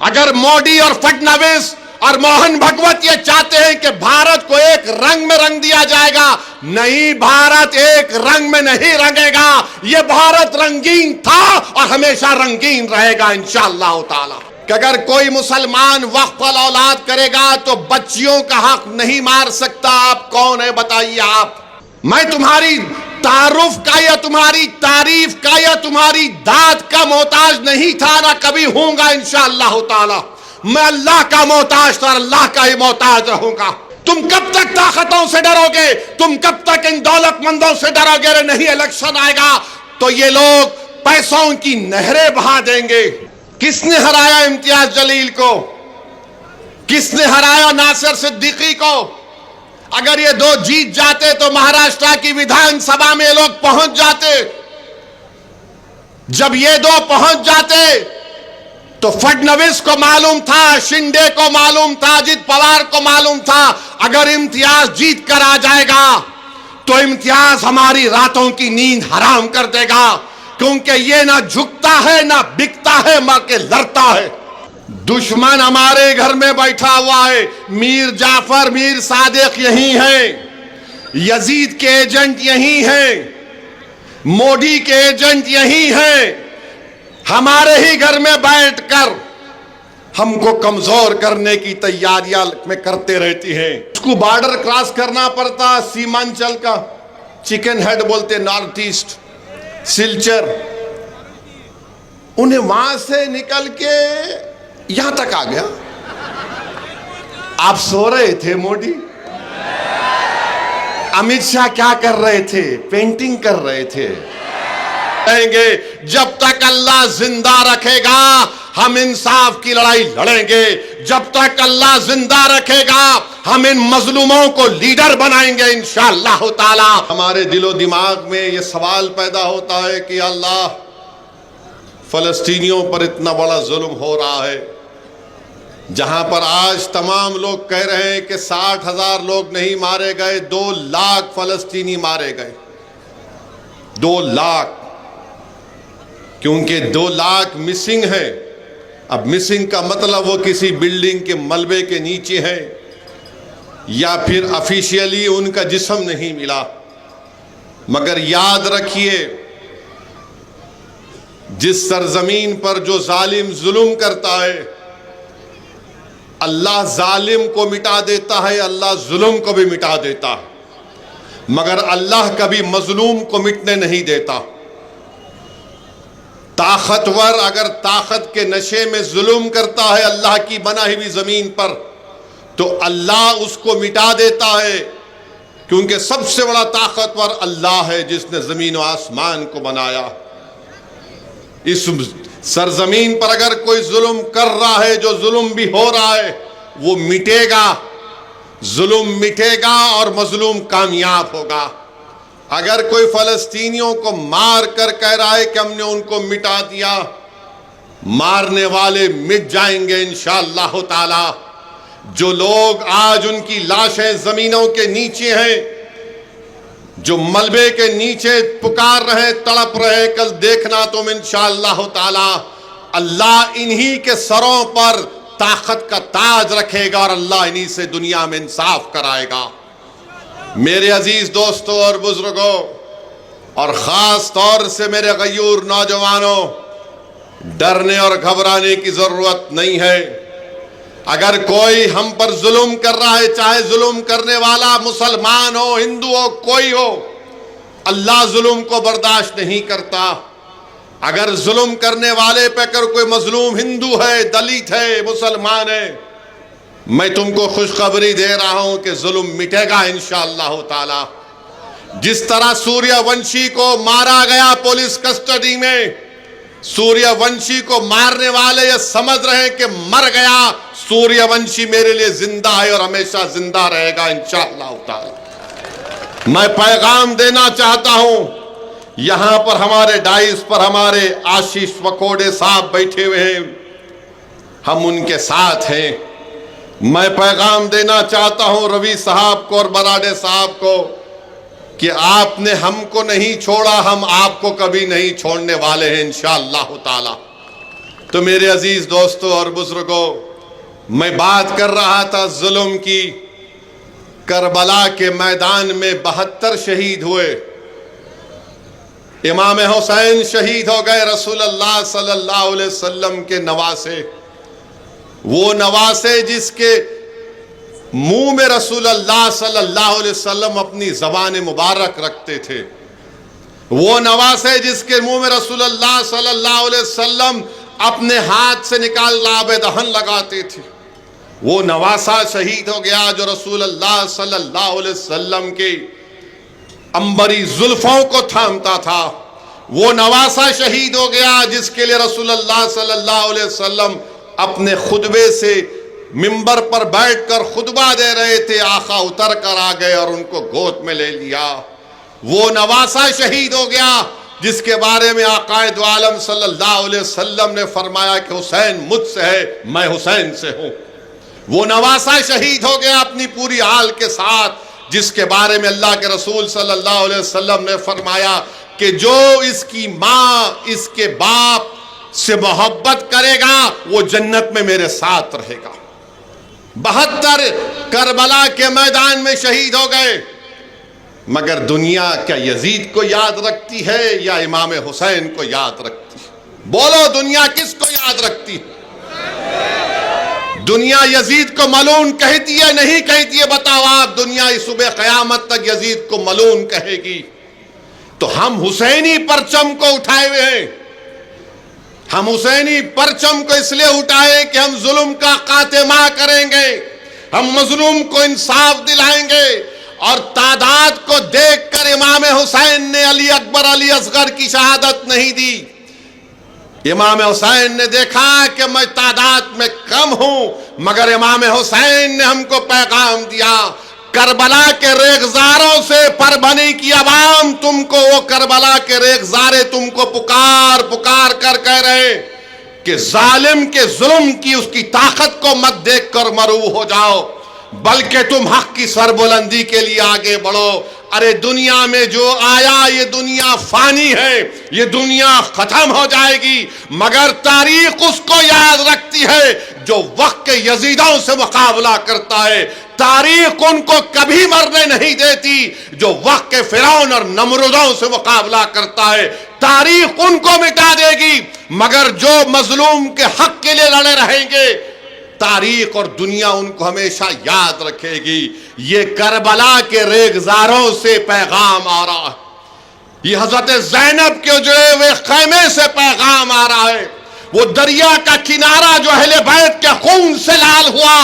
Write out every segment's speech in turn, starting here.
अगर मोदी और फडणवीस और मोहन भगवत ये चाहते हैं कि भारत को एक रंग में रंग दिया जाएगा, नहीं, भारत एक रंग में नहीं रंगेगा। ये भारत रंगीन था और हमेशा रंगीन रहेगा इंशाअल्लाह ताला। कि अगर कोई मुसलमान वक्फ औलाद करेगा तो बच्चियों का हक नहीं मार सकता। आप कौन है बताइए आप? मैं तुम्हारी तारुफ का या तुम्हारी तारीफ का या तुम्हारी दाद का मोहताज नहीं था, ना कभी होऊंगा इंशाअल्लाह ताला। मैं अल्लाह का मोहताज था, अल्लाह का ही मोहताज रहूंगा। तुम कब तक ताकतों से डरोगे? तुम कब तक इन दौलतमंदों से डरोगे? अरे नहीं, इलेक्शन आएगा तो ये लोग पैसों की नहरें बहा देंगे। किसने हराया इम्तियाज जलील को? किसने हराया नासिर सिद्दीकी को? अगर ये दो जीत जाते तो महाराष्ट्र की विधानसभा में लोग पहुंच जाते। जब ये दो पहुंच जाते तो फडणवीस को मालूम था, शिंदे को मालूम था, अजित पवार को मालूम था, अगर इम्तियाज जीत कर आ जाएगा तो इम्तियाज हमारी रातों की नींद हराम कर देगा, क्योंकि ये ना झुकता है ना बिकता है, मां के लड़ता है। दुश्मन हमारे घर में बैठा हुआ है। मीर जाफर, मीर सादिक यही है, यजीद के एजेंट यही हैं, मोदी के एजेंट यही हैं। हमारे ही घर में बैठकर हमको कमजोर करने की तैयारियां में करते रहती हैं। उसको बॉर्डर क्रॉस करना पड़ता, सीमांचल का चिकन हेड बोलते, नॉर्थ ईस्ट सिलचर, उन्हें वहां से निकल के यहां तक आ गया। आप सो रहे थे मोदी? अमित शाह क्या कर रहे थे? पेंटिंग कर रहे थे। जब तक अल्लाह जिंदा रखेगा हम इंसाफ की लड़ाई लड़ेंगे। जब तक अल्लाह जिंदा रखेगा हम इन मजलूमों को लीडर बनाएंगे इंशाअल्लाह ताला। हमारे दिलो दिमाग में ये सवाल पैदा होता है कि अल्लाह, फलस्तीनियों पर इतना बड़ा जुल्म हो रहा है, जहां पर आज तमाम लोग कह रहे हैं कि 60,000 लोग नहीं मारे गए, 2 लाख फलस्तीनी मारे गए। 2 लाख, क्योंकि 2 लाख मिसिंग है। अब मिसिंग का मतलब वो किसी बिल्डिंग के मलबे के नीचे है या फिर ऑफिशियली उनका जिस्म नहीं मिला। मगर याद रखिए, जिस सरजमीन पर जो जालिम जुल्म करता है, अल्लाह जालिम को मिटा देता है, अल्लाह जुल्म को भी मिटा देता है, मगर अल्लाह कभी मजलूम को मिटने नहीं देता। ताकतवर अगर ताकत के नशे में जुल्म करता है अल्लाह की बनाई हुई जमीन पर, तो अल्लाह उसको मिटा देता है, क्योंकि सबसे बड़ा ताकतवर अल्लाह है जिसने जमीन और आसमान को बनाया। इस सरजमीन पर अगर कोई जुल्म कर रहा है, जो जुल्म भी हो रहा है, वो मिटेगा, जुल्म मिटेगा और मजलूम कामयाब होगा। अगर कोई फलस्तीनियों को मार कर कह रहा है कि हमने उनको मिटा दिया, मारने वाले मिट जाएंगे इंशाअल्लाह ताला। जो लोग आज उनकी लाशें जमीनों के नीचे हैं, जो मलबे के नीचे पुकार रहे, तड़प रहे, कल देखना तुम इंशाअल्लाह ताला अल्लाह इन्हीं के सरों पर ताकत का ताज रखेगा और अल्लाह इन्हीं से दुनिया में इंसाफ कराएगा। मेरे अजीज दोस्तों और बुजुर्गों, और खास तौर से मेरे गयूर नौजवानों, डरने और घबराने की जरूरत नहीं है। अगर कोई हम पर जुल्म कर रहा है, चाहे जुल्म करने वाला मुसलमान हो, हिंदू हो, कोई हो, अल्लाह जुल्म को बर्दाश्त नहीं करता। अगर जुल्म करने वाले पे अगर कोई मजलूम हिंदू है, दलित है, मुसलमान है, मैं तुमको खुशखबरी दे रहा हूं कि जुल्म मिटेगा इंशाअल्लाह ताला। जिस तरह सूर्यवंशी को मारा गया पुलिस कस्टडी में, सूर्यवंशी को मारने वाले ये समझ रहे हैं कि मर गया, सूर्यवंशी मेरे लिए जिंदा है और हमेशा जिंदा रहेगा इंशाअल्लाह ताला। मैं पैगाम देना चाहता हूं, यहां पर हमारे डाइस पर हमारे आशीष वकोड़े साहब बैठे हुए हैं, हम उनके साथ हैं। मैं पैगाम देना चाहता हूं रवि साहब को और बराडे साहब को कि आपने हमको नहीं छोड़ा, हम आपको कभी नहीं छोड़ने वाले हैं इंशाअल्लाह ताला। तो मेरे अजीज दोस्तों और बुजुर्गों, मैं बात कर रहा था जुल्म की। करबला के मैदान में 72 शहीद हुए। इमाम हुसैन शहीद हो गए, रसूलुल्लाह सल्लल्लाहु अलैहि वसल्लम के नवासे, वो नवासे जिसके मुंह में रसूलुल्लाह सल्लल्लाहु अलैहि वसल्लम अपनी ज़बान मुबारक रखते थे, वो नवासे जिसके मुंह में रसूलुल्लाह सल्लल्लाहु अलैहि वसल्लम अपने हाथ से निकाल लाबे दहन लगाते थे। वो नवासा शहीद हो गया जो रसूलुल्लाह सल्लल्लाहु अलैहि वसल्लम के अंबरी जुल्फों को थामता था। वो नवासा शहीद हो गया जिसके लिए रसूलुल्लाह सल्लल्लाहु अलैहि वसल्लम अपने खुतबे से मिंबर पर बैठकर खुतबा दे रहे थे, आका उतर कर आ गए और उनको गोद में ले लिया। वो नवासा शहीद हो गया जिसके बारे में आकाए दो आलम सल्लल्लाहु अलैहि वसल्लम ने फरमाया कि हुसैन मुझसे है, मैं हुसैन से हूं। वो नवासा शहीद हो गया अपनी पूरी आल के साथ, जिसके बारे में अल्लाह के रसूल सल्लल्लाहु अलैहि वसल्लम ने फरमाया कि जो इसकी माँ इसके बाप से मोहब्बत करेगा वो जन्नत में मेरे साथ रहेगा। 72 करबला के मैदान में शहीद हो गए, मगर दुनिया क्या यजीद को याद रखती है या इमाम हुसैन को याद रखती है? बोलो, दुनिया किसको याद रखती है? दुनिया यजीद को मलून कहती है, नहीं कहती है? बताओ आप, दुनिया इस सुबह क़यामत तक यजीद को मलून कहेगी। तो हम हुसैनी परचम को उठाए हुए हैं। हम हुसैनी परचम को इसलिए उठाए कि हम जुल्म का खात्मा करेंगे, हम मजलूम को इंसाफ दिलाएंगे। और तादाद को देखकर इमाम हुसैन ने अली अकबर अली असगर की शहादत नहीं दी। इमाम हुसैन ने देखा कि मैं तादाद में कम हूं, मगर इमाम हुसैन ने हमको पैगाम दिया, करबला के रेगजारों से परभनी की आवाम तुमको, वो करबला के रेगजारे तुमको पुकार पुकार कर कह रहे कि जालिम के जुल्म की उसकी ताकत को मत देख कर मरूब हो जाओ, बल्कि तुम हक की सरबुलंदी के लिए आगे बढ़ो। अरे दुनिया में जो आया ये दुनिया फानी है, ये दुनिया खत्म हो जाएगी, मगर तारीख उसको याद रखती है जो वक्त के यजीदों से मुकाबला करता है। तारीख उनको कभी मरने नहीं देती जो वक्त के फिरौन और नमरूदों से मुकाबला करता है। तारीख उनको मिटा देगी, मगर जो मजलूम के हक के लिए लड़े रहेंगे तारीख और दुनिया उनको हमेशा याद रखेगी। ये करबला के रेगजारों से पैगाम आ रहा है, ये हजरत ज़ैनब के उजड़े हुए खैमे से पैगाम आ रहा है। वो दरिया का किनारा जो अहले बैत के खून से लाल हुआ,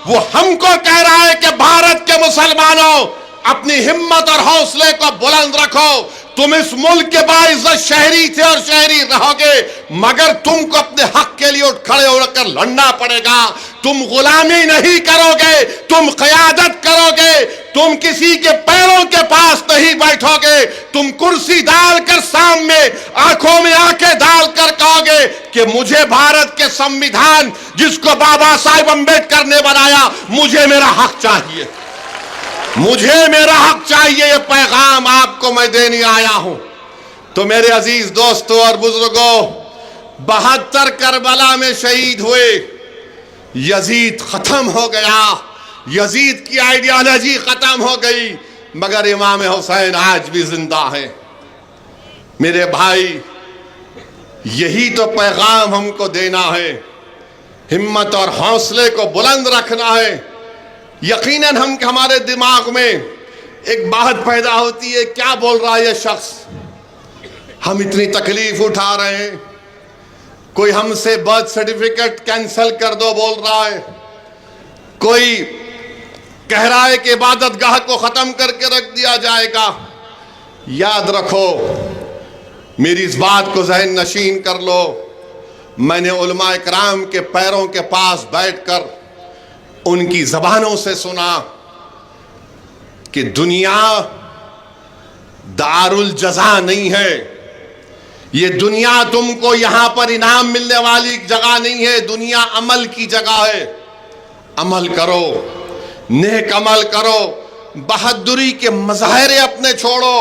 वो हमको कह रहा है कि भारत के मुसलमानों, अपनी हिम्मत और हौसले को बुलंद रखो। तुम इस मुल्क के बाइज़्ज़त शहरी थे और शहरी रहोगे, मगर तुमको अपने हक के लिए उठ खड़े होकर लड़ना पड़ेगा। तुम गुलामी नहीं करोगे, तुम क़यादत करोगे। तुम किसी के पैरों के पास नहीं बैठोगे, तुम कुर्सी डालकर सामने आंखों में आंखें डालकर कहोगे कि मुझे भारत के संविधान जिसको बाबा साहेब अम्बेडकर ने बनाया, मुझे मेरा हक चाहिए, मुझे मेरा हक चाहिए। ये पैगाम आपको मैं देने आया हूं। तो मेरे अजीज दोस्तों और बुजुर्गों, 72 करबला में शहीद हुए, यजीद खत्म हो गया, यजीद की आइडियोलॉजी खत्म हो गई, मगर इमाम हुसैन आज भी जिंदा है। मेरे भाई, यही तो पैगाम हमको देना है, हिम्मत और हौसले को बुलंद रखना है। यकीनन हमारे दिमाग में एक बात पैदा होती है, क्या बोल रहा है ये शख्स, हम इतनी तकलीफ उठा रहे हैं, कोई हमसे बर्थ सर्टिफिकेट कैंसिल कर दो बोल रहा है, कोई कह रहा है कि इबादत गाह को खत्म करके रख दिया जाएगा। याद रखो, मेरी इस बात को ज़हन नशीन कर लो, मैंने उलमा इकराम के पैरों के पास बैठकर उनकी ज़बानों से सुना कि दुनिया दारुल जज़ा नहीं है, ये दुनिया तुमको यहां पर इनाम मिलने वाली जगह नहीं है, दुनिया अमल की जगह है। अमल करो, नेक अमल करो, बहादुरी के मज़ाहिरे अपने छोड़ो,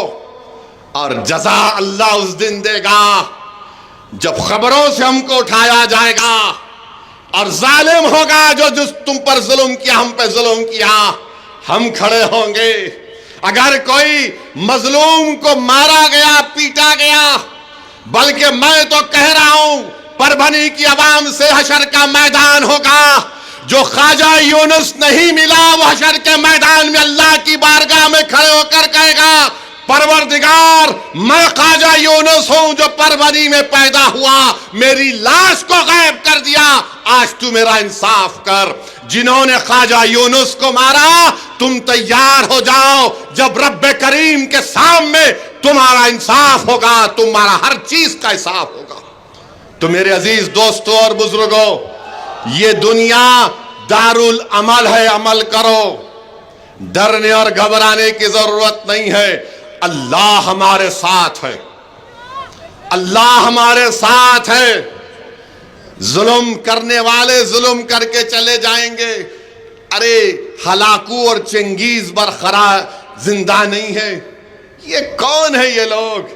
और जज़ा अल्लाह उस दिन देगा जब खबरों से हमको उठाया जाएगा और जालिम होगा जो जिस तुम पर जुल्म किया, हम पे जुल्म किया, हम खड़े होंगे। अगर कोई मजलूम को मारा गया, पीटा गया, बल्कि मैं तो कह रहा हूं परभनी की आवाम से हशर का मैदान होगा। जो ख्वाजा यूनुस नहीं मिला वो हशर के मैदान में अल्लाह की बारगाह में खड़े होकर कहेगा, परवरदिगार मैं ख्वाजा यूनुस हूं जो परभनी में पैदा हुआ, मेरी लाश को गायब कर दिया, आज तू मेरा इंसाफ कर। जिन्होंने ख्वाजा यूनुस को मारा, तुम तैयार हो जाओ, जब रब्बे करीम के सामने तुम्हारा इंसाफ होगा, तुम्हारा हर चीज का हिसाब होगा। तो मेरे अजीज दोस्तों और बुजुर्गों, ये दुनिया दारुल अमल है, अमल करो, डरने और घबराने की जरूरत नहीं है। अल्लाह हमारे साथ है, अल्लाह हमारे साथ है। जुल्म करने वाले जुल्म करके चले जाएंगे। अरे हलाकू और चंगेज बरकरार जिंदा नहीं है। ये कौन है ये लोग?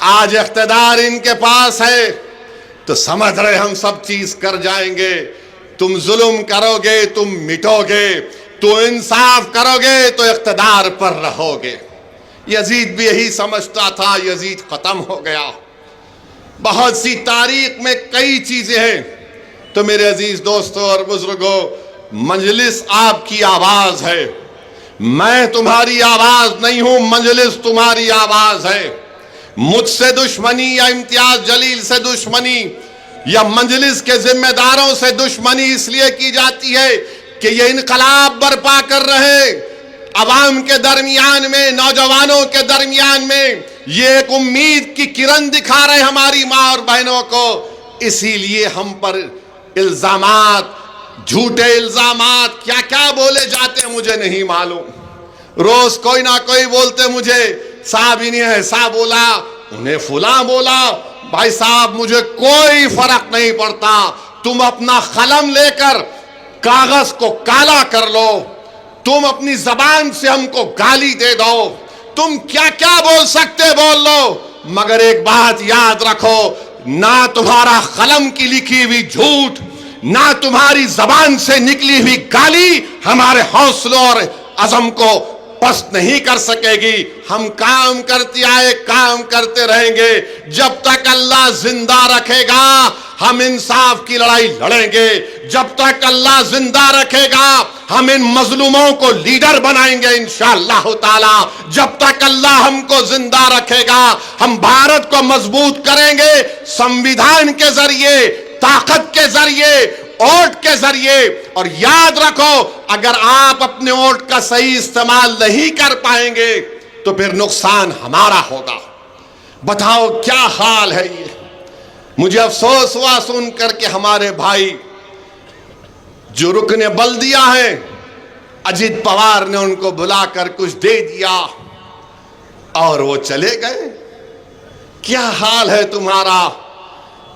आज इख्तिदार इनके पास है तो समझ रहे हम सब चीज कर जाएंगे। तुम जुल्म करोगे, तुम मिटोगे, तो इंसाफ करोगे तो इख्तिदार पर रहोगे। यजीद भी यही समझता था, यजीद खत्म हो गया। बहुत सी तारीख में कई चीजें हैं। तो मेरे अजीज दोस्तों और बुजुर्गों, मजलिस आपकी आवाज है, मैं तुम्हारी आवाज नहीं हूं, मजलिस तुम्हारी आवाज है। मुझसे दुश्मनी या इम्तियाज जलील से दुश्मनी या मजलिस के जिम्मेदारों से दुश्मनी इसलिए की जाती है कि ये इनकलाब बर्पा कर रहे अवाम के दरमियान में, नौजवानों के दरमियान में। ये एक उम्मीद की किरण दिखा रहे हमारी माँ और बहनों को। इसीलिए हम पर इल्जामात, झूठे इल्जामात क्या क्या बोले जाते हैं मुझे नहीं मालूम। रोज कोई ना कोई बोलते मुझे, साहब इन्हें ऐसा बोला, उन्हें फुला बोला। भाई साहब मुझे कोई फर्क नहीं पड़ता, तुम अपना कलम लेकर कागज को काला कर लो, तुम अपनी जबान से हमको गाली दे दो, तुम क्या क्या बोल सकते बोल लो, मगर एक बात याद रखो, ना तुम्हारा कलम की लिखी हुई झूठ, ना तुम्हारी जबान से निकली हुई गाली हमारे हौसलों और अज़म को पस्त नहीं कर सकेगी। हम काम करते आए, काम करते रहेंगे। जब तक अल्लाह जिंदा रखेगा हम इंसाफ की लड़ाई लड़ेंगे। जब तक अल्लाह जिंदा रखेगा हम इन मजलूमों को लीडर बनाएंगे इंशाअल्लाह ताला। जब तक अल्लाह हमको जिंदा रखेगा हम भारत को मजबूत करेंगे, संविधान के जरिए, ताकत के जरिए, वोट के जरिए। और याद रखो, अगर आप अपने वोट का सही इस्तेमाल नहीं कर पाएंगे तो फिर नुकसान हमारा होगा। बताओ क्या हाल है ये। मुझे अफसोस हुआ सुन करके हमारे भाई जो रुकने बल्दिया है, अजित पवार ने उनको बुलाकर कुछ दे दिया और वो चले गए। क्या हाल है तुम्हारा?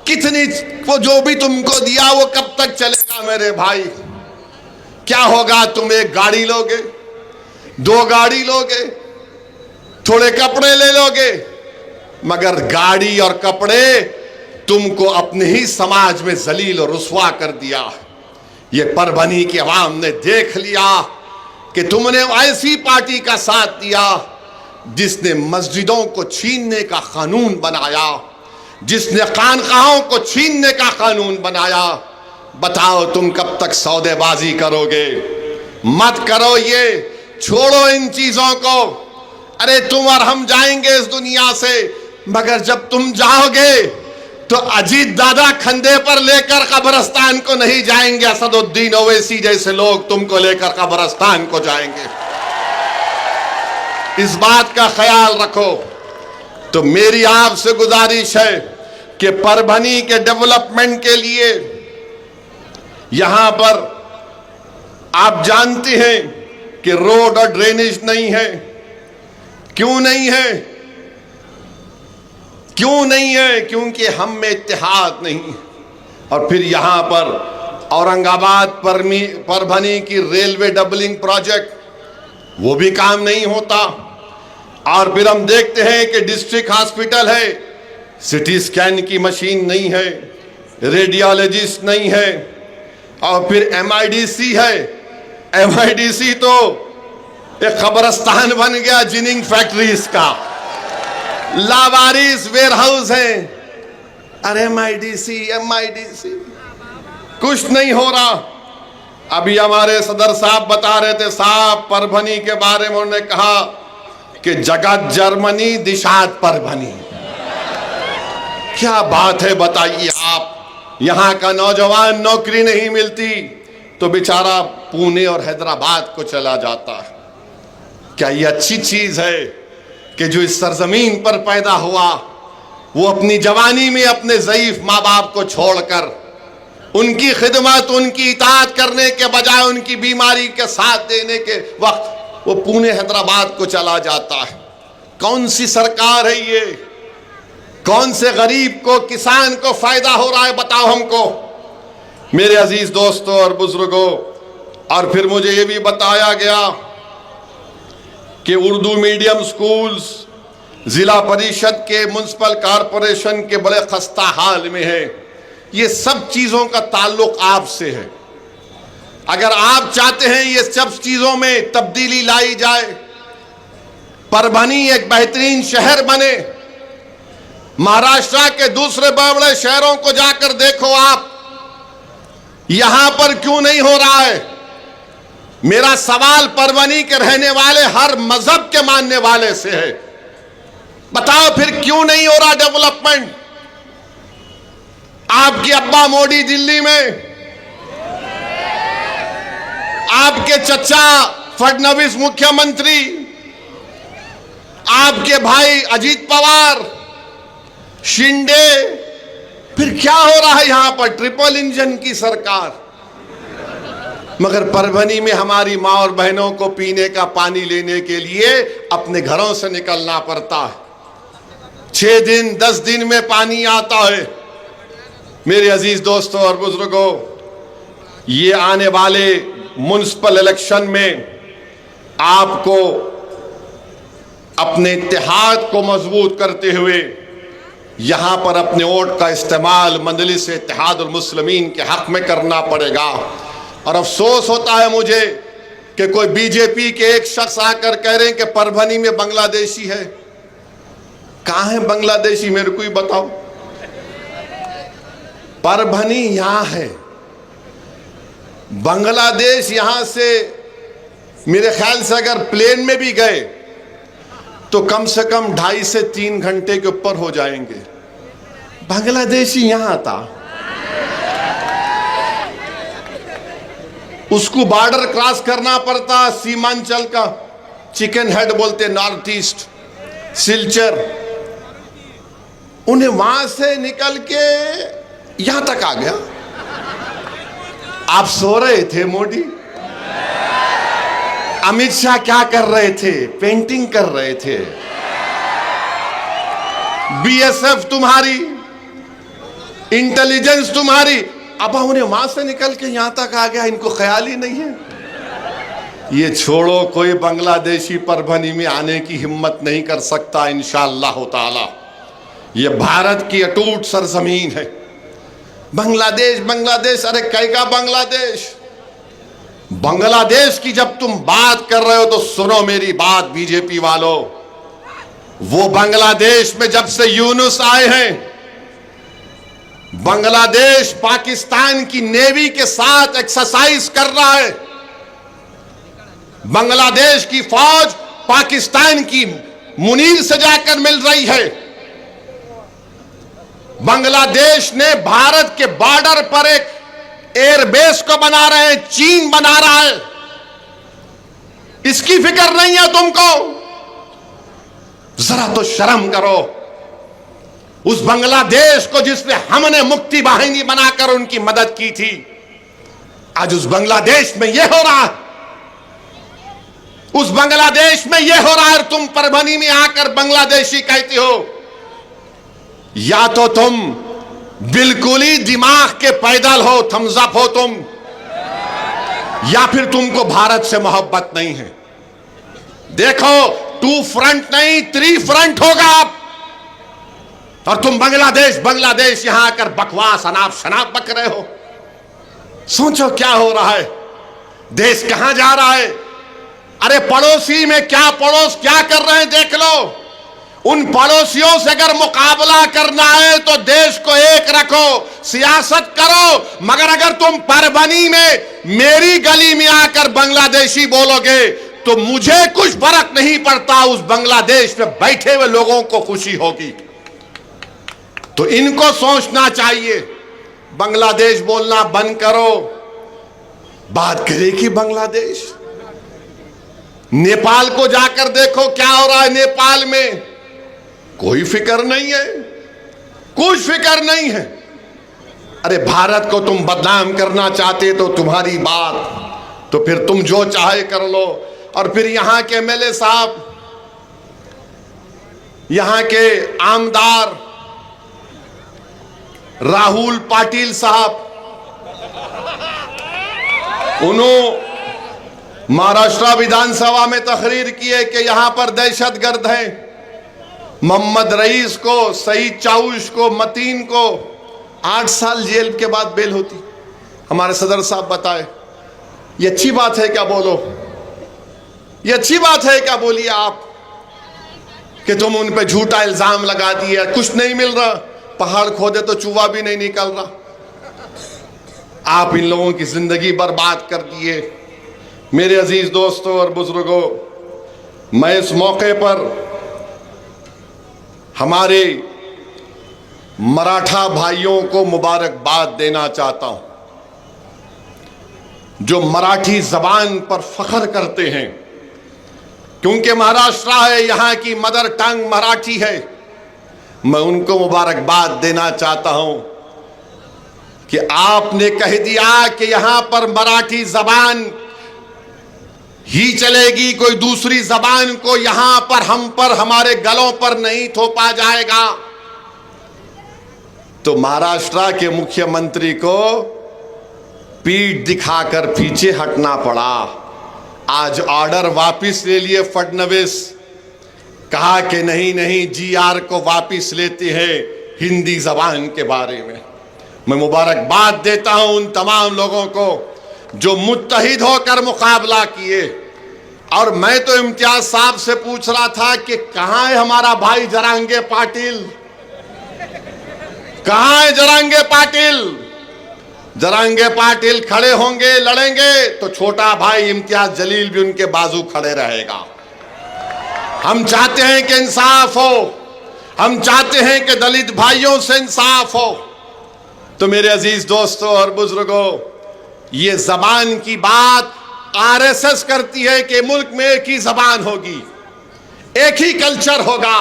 कितनी वो जो भी तुमको दिया वो कब तक चलेगा मेरे भाई? क्या होगा? तुम एक गाड़ी लोगे, 2 गाड़ी लोगे, थोड़े कपड़े ले लोगे, मगर गाड़ी और कपड़े तुमको अपने ही समाज में जलील और रुस्वा कर दिया। ये परभनी की आवाम ने देख लिया कि तुमने ऐसी पार्टी का साथ दिया जिसने मस्जिदों को छीनने का कानून बनाया, जिसने खानकाहों को छीनने का कानून बनाया। बताओ तुम कब तक सौदेबाजी करोगे? मत करो ये, छोड़ो इन चीजों को। अरे तुम और हम जाएंगे इस दुनिया से, मगर जब तुम जाओगे तो अजीत दादा खंदे पर लेकर कब्रिस्तान को नहीं जाएंगे, असदुद्दीन ओवैसी जैसे लोग तुमको लेकर कब्रिस्तान को जाएंगे। इस बात का ख्याल रखो। तो मेरी आपसे गुजारिश है कि परभनी के डेवलपमेंट के लिए यहां पर आप जानते हैं कि रोड और ड्रेनेज नहीं है। क्यों नहीं है? क्यों नहीं है? क्योंकि हम में इत्तेहाद नहीं। और फिर यहां पर औरंगाबाद परभनी की रेलवे डबलिंग प्रोजेक्ट वो भी काम नहीं होता। और फिर हम देखते हैं कि डिस्ट्रिक्ट हॉस्पिटल है, सिटी स्कैन की मशीन नहीं है, रेडियोलॉजिस्ट नहीं है, और फिर MIDC है। MIDC तो एक कब्रिस्तान बन गया जिनिंग फैक्ट्रीज का, लावारिस वेयरहाउस है। अरे MIDC कुछ नहीं हो रहा। अभी हमारे सदर साहब बता रहे थे, साहब परभनी के बारे में उन्होंने कहा कि जगत जर्मनी दिशात परभनी। क्या बात है बताइए आप। यहां का नौजवान नौकरी नहीं मिलती तो बेचारा पुणे और हैदराबाद को चला जाता है। क्या ये अच्छी चीज है कि जो इस सरजमीन पर पैदा हुआ वो अपनी जवानी में अपने ज़ईफ माँ बाप को छोड़कर उनकी खिदमत, उनकी इताअत करने के बजाय उनकी बीमारी के साथ देने के वक्त वो पुणे हैदराबाद को चला जाता है। कौन सी सरकार है ये? कौन से गरीब को, किसान को फायदा हो रहा है बताओ हमको। मेरे अजीज दोस्तों और बुजुर्गों, और फिर मुझे ये भी बताया गया कि उर्दू मीडियम स्कूल्स जिला परिषद के, म्युनिसिपल कॉरपोरेशन के बड़े खस्ता हाल में है। ये सब चीजों का ताल्लुक आपसे है। अगर आप चाहते हैं ये सब चीजों में तब्दीली लाई जाए, परभनी एक बेहतरीन शहर बने, महाराष्ट्र के दूसरे बड़े बड़े शहरों को जाकर देखो आप, यहां पर क्यों नहीं हो रहा है? मेरा सवाल परभनी के रहने वाले हर मजहब के मानने वाले से है, बताओ फिर क्यों नहीं हो रहा डेवलपमेंट? आपके अब्बा मोदी दिल्ली में, आपके चचा फडणवीस मुख्यमंत्री, आपके भाई अजीत पवार, शिंदे, फिर क्या हो रहा है यहां पर? ट्रिपल इंजन की सरकार। मगर परभनी में हमारी मां और बहनों को पीने का पानी लेने के लिए अपने घरों से निकलना पड़ता है। 6 दिन 10 दिन में पानी आता है। मेरे अजीज दोस्तों और बुजुर्गों, ये आने वाले म्युनिसिपल इलेक्शन में आपको अपने इत्तेहाद को मजबूत करते हुए यहां पर अपने वोट का इस्तेमाल मजलिस इत्तेहादुल मुस्लिमीन के हक में करना पड़ेगा। और अफसोस होता है मुझे कि कोई बीजेपी के एक शख्स आकर कह रहे हैं कि परभनी में बांग्लादेशी है। कहां है बांग्लादेशी? मेरे को ही बताओ। परभनी यहां है, बांग्लादेश यहां से मेरे ख्याल से अगर प्लेन में भी गए तो कम से कम 2.5 से 3 घंटे के ऊपर हो जाएंगे। बांग्लादेशी यहां था, उसको बॉर्डर क्रॉस करना पड़ता, सीमांचल का चिकन हेड बोलते, नॉर्थ ईस्ट, सिलचर, उन्हें वहां से निकल के यहां तक आ गया। आप सो रहे थे मोदी? अमित शाह क्या कर रहे थे? पेंटिंग कर रहे थे। BSF तुम्हारी, इंटेलिजेंस तुम्हारी, अब उन्हें वहां से निकल के यहां तक आ गया, इनको ख्याल ही नहीं है। ये छोड़ो, कोई बांग्लादेशी परभनी में आने की हिम्मत नहीं कर सकता इंशाअल्लाह ताला। ये भारत की अटूट सरजमीन है। बांग्लादेश बांग्लादेश, अरे कैगा बांग्लादेश? बांग्लादेश की जब तुम बात कर रहे हो तो सुनो मेरी बात बीजेपी वालों। वो बांग्लादेश में जब से यूनुस आए हैं, बांग्लादेश पाकिस्तान की नेवी के साथ एक्सरसाइज कर रहा है। बांग्लादेश की फौज पाकिस्तान की मुनीर से जाकर मिल रही है। बांग्लादेश ने भारत के बॉर्डर पर एक एयरबेस को बना रहे हैं, चीन बना रहा है। इसकी फिक्र नहीं है तुमको? जरा तो शर्म करो। उस बांग्लादेश को जिसमें हमने मुक्ति वाहिनी बनाकर उनकी मदद की थी, आज उस बांग्लादेश में यह हो रहा है। उस बांग्लादेश में यह हो रहा है और तुम परभनी में आकर बांग्लादेशी कहते हो। या तो तुम बिल्कुल ही दिमाग के पैदल हो, थम्स अप हो तुम, या फिर तुमको भारत से मोहब्बत नहीं है। देखो, 2 फ्रंट नहीं 3 फ्रंट होगा। और तुम बांग्लादेश बांग्लादेश यहां आकर बकवास अनाप शनाप बक रहे हो। सोचो क्या हो रहा है, देश कहां जा रहा है। अरे पड़ोसी में क्या पड़ोस क्या कर रहे हैं देख लो। उन पड़ोसियों से अगर मुकाबला करना है तो देश को एक रखो, सियासत करो, मगर अगर तुम परभनी में मेरी गली में आकर बांग्लादेशी बोलोगे तो मुझे कुछ फर्क नहीं पड़ता, उस बांग्लादेश में बैठे हुए लोगों को खुशी होगी। तो इनको सोचना चाहिए, बांग्लादेश बोलना बंद करो। बात करेगी बांग्लादेश। नेपाल को जाकर देखो क्या हो रहा है नेपाल में, कोई फिक्र नहीं है, कुछ फिक्र नहीं है। अरे भारत को तुम बदनाम करना चाहते तो तुम्हारी बात, तो फिर तुम जो चाहे कर लो। और फिर यहां के एमएलए साहब, यहां के आमदार राहुल पाटिल साहब, उन्होंने महाराष्ट्र विधानसभा में तकरीर की है कि यहां पर दहशतगर्द हैं। मोहम्मद रईस को, सईद चाउश को, मतीन को 8 साल जेल के बाद बेल होती। हमारे सदर साहब बताए, ये अच्छी बात है क्या? बोलो, ये अच्छी बात है क्या? बोलिए आप कि तुम उन पे झूठा इल्जाम लगा दिए, कुछ नहीं मिल रहा, पहाड़ खोदे तो चूहा भी नहीं निकल रहा। आप इन लोगों की जिंदगी बर्बाद कर दिए। मेरे अजीज दोस्तों और बुजुर्गों, मैं इस मौके पर हमारे मराठा भाइयों को मुबारकबाद देना चाहता हूं, जो मराठी जबान पर फख्र करते हैं, क्योंकि महाराष्ट्र है, यहां की मदर टंग मराठी है। मैं उनको मुबारकबाद देना चाहता हूं कि आपने कह दिया कि यहां पर मराठी जबान ही चलेगी, कोई दूसरी जबान को यहां पर हम पर हमारे गलों पर नहीं थोपा जाएगा। तो महाराष्ट्र के मुख्यमंत्री को पीठ दिखाकर पीछे हटना पड़ा। आज ऑर्डर वापस ले लिए फडणवीस, कहा कि नहीं नहीं जीआर को वापस लेते हैं हिंदी जबान के बारे में। मैं मुबारकबाद देता हूं उन तमाम लोगों को जो मुत्तहिद होकर मुकाबला किए। और मैं तो इम्तियाज साहब से पूछ रहा था कि कहां है हमारा भाई जरांगे पाटिल, कहां है जरांगे पाटिल? जरांगे पाटिल खड़े होंगे, लड़ेंगे तो छोटा भाई इम्तियाज जलील भी उनके बाजू खड़े रहेगा। हम चाहते हैं कि इंसाफ हो, हम चाहते हैं कि दलित भाइयों से इंसाफ हो। तो मेरे अजीज दोस्तों और बुजुर्गों, ये जबान की बात आरएसएस करती है कि मुल्क में एक ही जबान होगी, एक ही कल्चर होगा,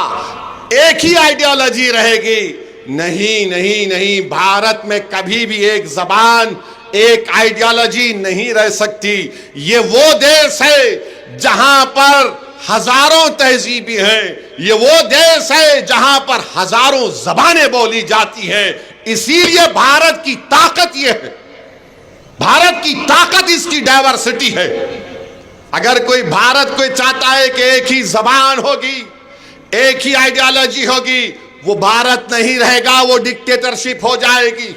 एक ही आइडियोलॉजी रहेगी। नहीं नहीं नहीं, भारत में कभी भी एक जबान, एक आइडियोलॉजी नहीं रह सकती। ये वो देश है जहां पर हजारों तहजीबें हैं, ये वो देश है जहां पर हजारों जबानें बोली जाती हैं। इसीलिए भारत की ताकत ये है, भारत की ताकत इसकी डाइवर्सिटी है। अगर कोई भारत को चाहता है कि एक ही जबान होगी, एक ही आइडियोलॉजी होगी, वो भारत नहीं रहेगा, वो डिक्टेटरशिप हो जाएगी।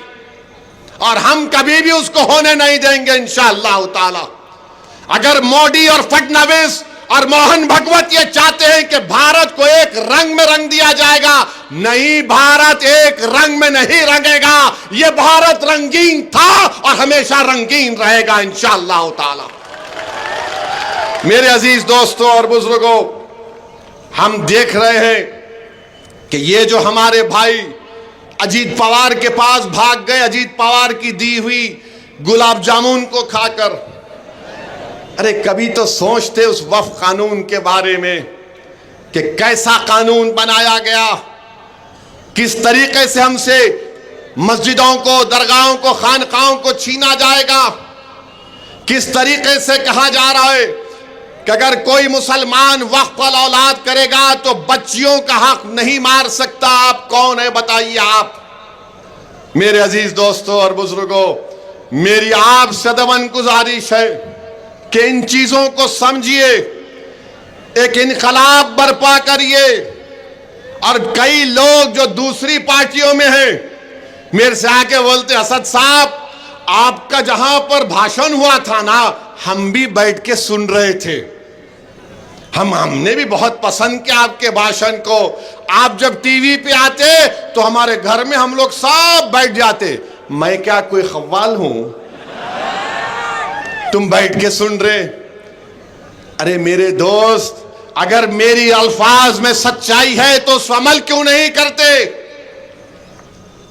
और हम कभी भी उसको होने नहीं देंगे इंशाअल्लाह ताला। अगर मोदी और फडणवीस और मोहन भगवत ये चाहते हैं कि भारत को एक रंग में रंग दिया जाएगा, नहीं, भारत एक रंग में नहीं रंगेगा। ये भारत रंगीन था और हमेशा रंगीन रहेगा इंशाअल्लाह ताला। मेरे अजीज दोस्तों और बुजुर्गों, हम देख रहे हैं कि ये जो हमारे भाई अजीत पवार के पास भाग गए, अजीत पवार की दी हुई गुलाब जामुन को खाकर। अरे कभी तो सोचते उस वक्फ कानून के बारे में कि कैसा कानून बनाया गया, किस तरीके से हमसे मस्जिदों को, दरगाहों को, खानकाहों को छीना जाएगा, किस तरीके से कहा जा रहा है कि अगर कोई मुसलमान वक्फ वाला औलाद करेगा तो बच्चियों का हक नहीं मार सकता। आप कौन है बताइए आप? मेरे अजीज दोस्तों और बुजुर्गों, मेरी आपसे दमन गुजारिश है कि इन चीजों को समझिए, एक इनकलाब बर्पा करिए और कई लोग जो दूसरी पार्टियों में हैं मेरे से आके बोलते, असद साहब आपका जहां पर भाषण हुआ था ना, हम भी बैठ के सुन रहे थे, हमने भी बहुत पसंद किया आपके भाषण को। आप जब टीवी पे आते तो हमारे घर में हम लोग सब बैठ जाते। मैं क्या कोई खव्वाल हूं तुम बैठ के सुन रहे? अरे मेरे दोस्त, अगर मेरी अल्फाज में सच्चाई है तो उस अमल क्यों नहीं करते?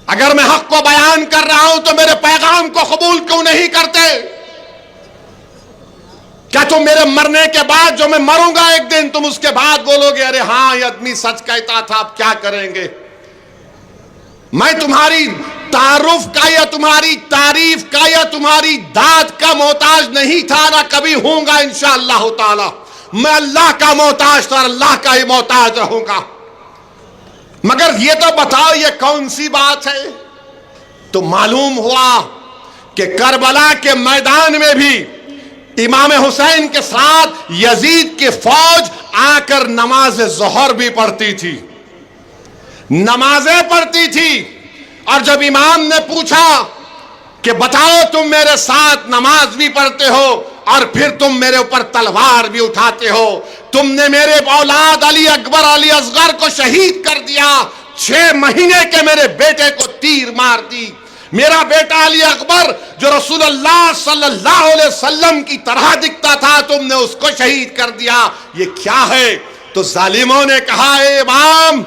अगर मैं हक को बयान कर रहा हूं तो मेरे पैगाम को कबूल क्यों नहीं करते? क्या तुम मेरे मरने के बाद, जो मैं मरूंगा एक दिन, तुम उसके बाद बोलोगे अरे हां ये आदमी सच कहता था, अब क्या करेंगे? मैं तुम्हारी तारुफ का या तुम्हारी तारीफ का या तुम्हारी दाद का मोहताज नहीं था, ना कभी होऊंगा इंशाअल्लाह ताला। मैं अल्लाह का मोहताज था, अल्लाह का ही मोहताज रहूंगा। मगर ये तो बताओ ये कौन सी बात है? तो मालूम हुआ कि करबला के मैदान में भी इमाम हुसैन के साथ यजीद की फौज आकर नमाज ज़ोहर भी पढ़ती थी, नमाजें पढ़ती थी। और जब इमाम ने पूछा कि बताओ तुम मेरे साथ नमाज भी पढ़ते हो और फिर तुम मेरे ऊपर तलवार भी उठाते हो, तुमने मेरे औलाद अली अकबर अली असगर को शहीद कर दिया, 6 महीने के मेरे बेटे को तीर मार दी, मेरा बेटा अली अकबर जो रसूलुल्लाह सल्लल्लाहु अलैहि वसल्लम की तरह दिखता था, तुमने उसको शहीद कर दिया, ये क्या है? तो जालिमों ने कहा, ए इमाम,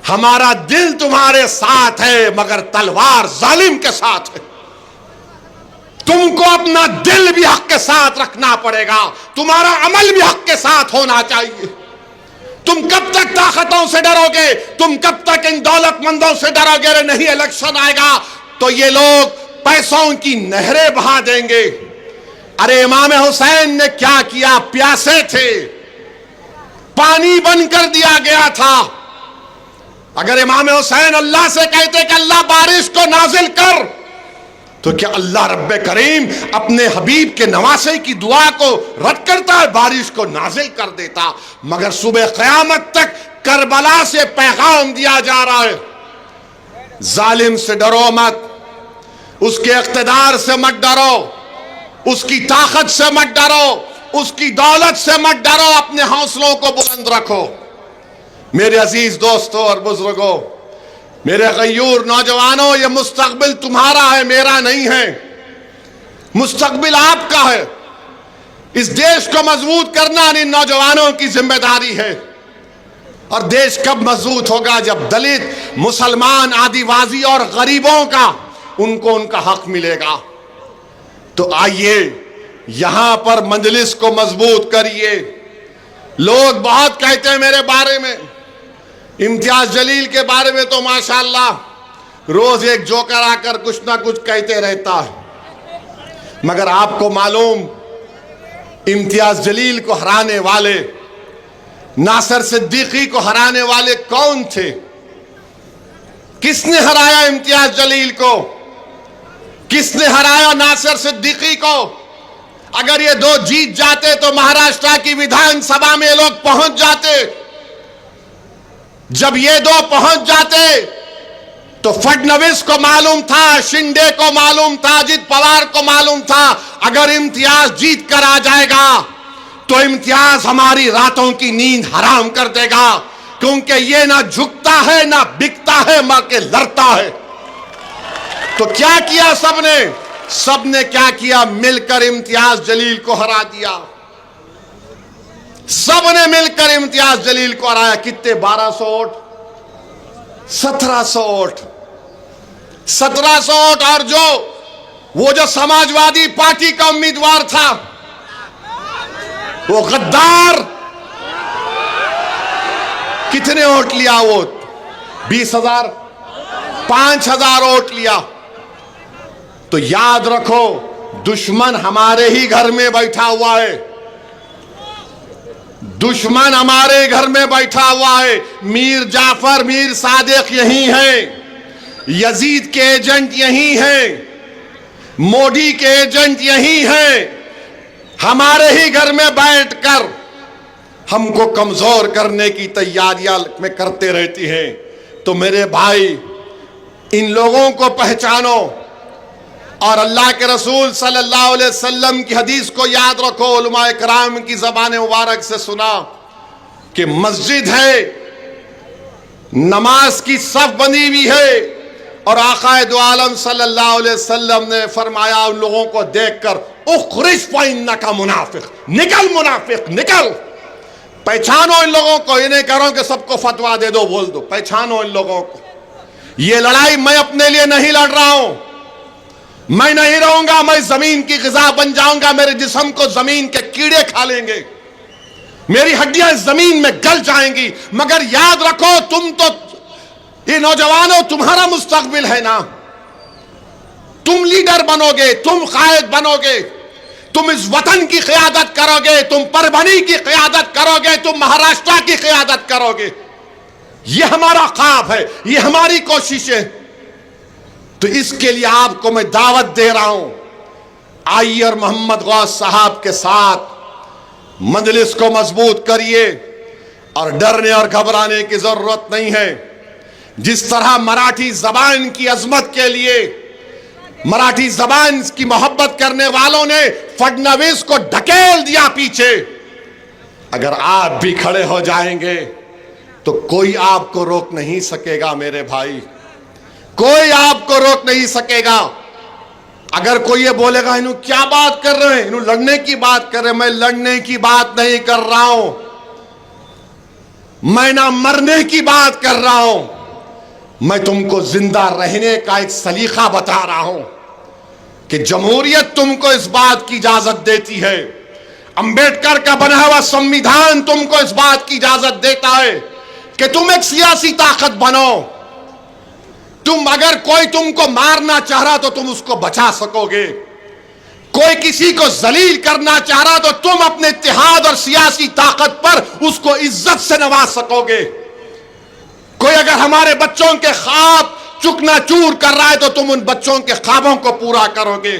हमारा दिल तुम्हारे साथ है मगर तलवार जालिम के साथ है। तुमको अपना दिल भी हक के साथ रखना पड़ेगा, तुम्हारा अमल भी हक के साथ होना चाहिए। तुम कब तक ताकतों से डरोगे? तुम कब तक इन दौलतमंदों से डरोगे? अरे नहीं, इलेक्शन आएगा तो ये लोग पैसों की नहरें बहा देंगे। अरे इमाम हुसैन ने क्या किया? प्यासे थे, पानी बनकर दिया गया था। अगर इमाम हुसैन अल्लाह से कहते कि अल्लाह बारिश को नाजिल कर, तो क्या अल्लाह रब्बे करीम अपने हबीब के नवासे की दुआ को रद्द करता है? बारिश को नाजिल कर देता। मगर सुबह क़यामत तक करबला से पैगाम दिया जा रहा है, जालिम से डरो मत, उसके इख्तिदार से मत डरो, उसकी ताकत से मत डरो, उसकी दौलत से मत डरो, अपने हौसलों को बुलंद रखो। मेरे अजीज दोस्तों और बुजुर्गों, मेरे गयूर नौजवानों, ये मुस्तकबिल तुम्हारा है, मेरा नहीं है। मुस्तकबिल आपका है। इस देश को मजबूत करना इन नौजवानों की जिम्मेदारी है। और देश कब मजबूत होगा? जब दलित, मुसलमान, आदिवासी और गरीबों का उनको उनका हक मिलेगा। तो आइए यहां पर मजलिस को मजबूत करिए। लोग बहुत कहते हैं मेरे बारे में, इम्तियाज जलील के बारे में तो माशाअल्लाह रोज एक जोकर आकर कुछ ना कुछ कहते रहता है। मगर आपको मालूम, इम्तियाज जलील को हराने वाले, नासिर सिद्दीकी को हराने वाले कौन थे? किसने हराया इम्तियाज जलील को? किसने हराया नासिर सिद्दीकी को? अगर ये दो जीत जाते तो महाराष्ट्र की विधानसभा में लोग पहुंच जाते। जब ये दो पहुंच जाते तो फडणवीस को मालूम था, शिंदे को मालूम था, अजित पवार को मालूम था, अगर इम्तियाज जीत कर आ जाएगा तो इम्तियाज हमारी रातों की नींद हराम कर देगा, क्योंकि ये ना झुकता है ना बिकता है, मर के लड़ता है। तो क्या किया सबने? सबने क्या किया? मिलकर इम्तियाज जलील को हरा दिया। सबने मिलकर इम्तियाज जलील को हराया। कितने? 1200 वोट, 1700 वोट, 1700 वोट। और वो जो समाजवादी पार्टी का उम्मीदवार था, वो गद्दार, कितने वोट लिया? वो 20,000, 5,000 वोट लिया। तो याद रखो, दुश्मन हमारे ही घर में बैठा हुआ है, दुश्मन हमारे घर में बैठा हुआ है। मीर जाफर, मीर सादिक यही है, यजीद के एजेंट यही हैं, मोदी के एजेंट यही हैं। हमारे ही घर में बैठकर हमको कमजोर करने की तैयारियां में करते रहती हैं। तो मेरे भाई, इन लोगों को पहचानो और अल्लाह के रसूल सल्लल्लाहु अलैहि वसल्लम की हदीस को याद रखो। उलमाए कराम की ज़बान मुबारक से सुना कि मस्जिद है, नमाज की सफ बनी हुई है, और आकाए दो आलम सल्लल्लाहु अलैहि वसल्लम ने फरमाया उन लोगों को देखकर, उखरिज फइन्नका मुनाफिक, निकल मुनाफिक निकल। पहचानो इन लोगों को। ये नहीं करो कि सबको फतवा दे दो, बोल दो। पहचानो इन लोगों को। ये लड़ाई मैं अपने लिए नहीं लड़ रहा हूं। मैं नहीं रहूंगा, मैं जमीन की ग़िज़ा बन जाऊंगा, मेरे जिस्म को जमीन के कीड़े खा लेंगे, मेरी हड्डियां जमीन में गल जाएंगी। मगर याद रखो, तुम तो ये नौजवानों, तुम्हारा मुस्तकबिल है ना। तुम लीडर बनोगे, तुम कायद बनोगे, तुम इस वतन की क़यादत करोगे, तुम परभनी की क़यादत करोगे, तुम महाराष्ट्र की क़यादत करोगे। ये हमारा ख्वाब है, ये हमारी कोशिश है। तो इसके लिए आपको मैं दावत दे रहा हूं, आइए और मोहम्मद गौस साहब के साथ मजलिस को मजबूत करिए, और डरने और घबराने की जरूरत नहीं है। जिस तरह मराठी जबान की अजमत के लिए, मराठी जबान की मोहब्बत करने वालों ने फडणवीस को ढकेल दिया पीछे, अगर आप भी खड़े हो जाएंगे तो कोई आपको रोक नहीं सकेगा मेरे भाई, कोई आपको रोक नहीं सकेगा। अगर कोई ये बोलेगा इन्हों क्या बात कर रहे हैं, इन्हों लड़ने की बात कर रहे हैं, मैं लड़ने की बात नहीं कर रहा हूं, मैं ना मरने की बात कर रहा हूं, मैं तुमको जिंदा रहने का एक सलीका बता रहा हूं कि जमहूरियत तुमको इस बात की इजाजत देती है, अंबेडकर का बना हुआ संविधान तुमको इस बात की इजाजत देता है कि तुम एक सियासी ताकत बनो। तुम अगर कोई तुमको मारना चाह रहा तो तुम उसको बचा सकोगे, कोई किसी को जलील करना चाह रहा तो तुम अपने इत्तेहाद और सियासी ताकत पर उसको इज्जत से नवाज सकोगे। कोई अगर हमारे बच्चों के ख्वाब चुकना चूर कर रहा है तो तुम उन बच्चों के ख्वाबों को पूरा करोगे।